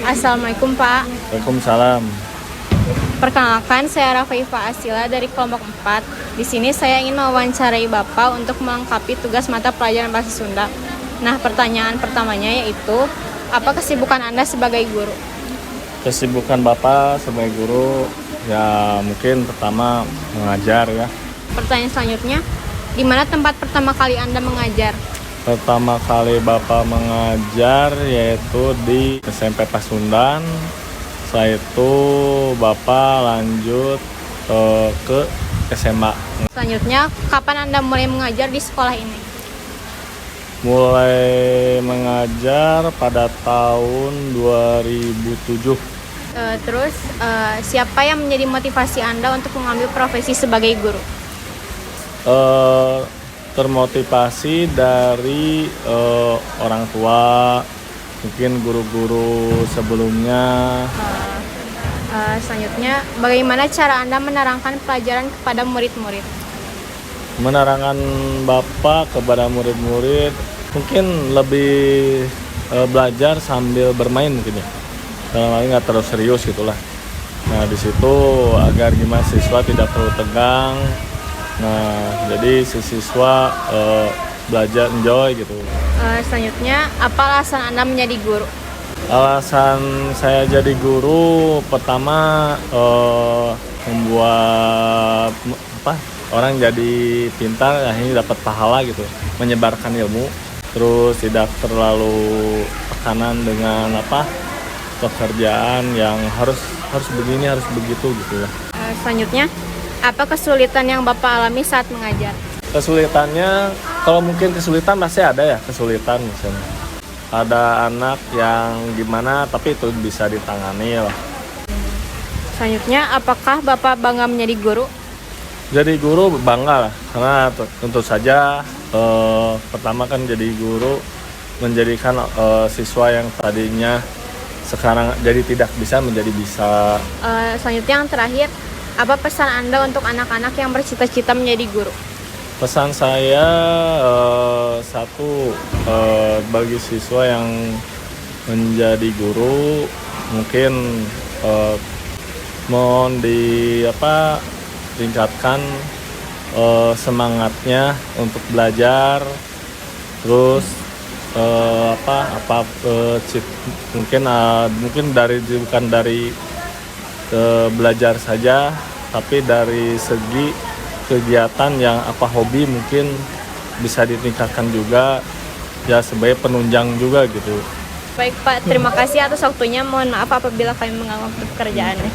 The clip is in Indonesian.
Assalamualaikum Pak. Waalaikumsalam. Perkenalkan, saya Rafaifa Asila dari kelompok 4. Di sini saya ingin mewawancarai Bapak untuk melengkapi tugas mata pelajaran bahasa Sunda. Nah, pertanyaan pertamanya yaitu, apa kesibukan Anda sebagai guru? Kesibukan Bapak sebagai guru ya mungkin pertama mengajar ya. Pertanyaan selanjutnya, di mana tempat pertama kali Anda mengajar? Pertama kali Bapak mengajar yaitu di SMP Pasundan. Setelah itu Bapak lanjut ke SMA. Selanjutnya, kapan Anda mulai mengajar di sekolah ini? Mulai mengajar pada tahun 2007. Terus, siapa yang menjadi motivasi Anda untuk mengambil profesi sebagai guru? Termotivasi dari orang tua, mungkin guru-guru sebelumnya. Selanjutnya, bagaimana cara Anda menerangkan pelajaran kepada murid-murid? Menerangkan Bapak kepada murid-murid mungkin lebih belajar sambil bermain mungkin ya. Dalam hal ini nggak terlalu serius gitulah. Nah di situ agar gimana siswa tidak perlu tegang. Nah jadi si siswa belajar enjoy gitu. Selanjutnya, apa alasan Anda menjadi guru? Alasan saya jadi guru pertama membuat orang jadi pintar, akhirnya dapat pahala gitu, menyebarkan ilmu, terus tidak terlalu tekanan dengan pekerjaan yang harus begini harus begitu gitu ya. Selanjutnya, apa kesulitan yang Bapak alami saat mengajar? Kesulitannya, kalau mungkin kesulitan pasti ada ya kesulitan misalnya. Ada anak yang gimana tapi itu bisa ditangani lah. Selanjutnya, apakah Bapak bangga menjadi guru? Jadi guru bangga lah, karena tentu saja pertama kan jadi guru menjadikan siswa yang tadinya sekarang jadi tidak bisa menjadi bisa. Selanjutnya yang terakhir, apa pesan Anda untuk anak-anak yang bercita-cita menjadi guru? Pesan saya satu, bagi siswa yang menjadi guru mungkin mohon tingkatkan semangatnya untuk belajar, terus mungkin bukan dari belajar saja, tapi dari segi kegiatan yang hobi mungkin bisa ditingkatkan juga ya sebagai penunjang juga gitu. Baik Pak, terima kasih atas waktunya. Mohon maaf apabila kami mengganggu pekerjaannya.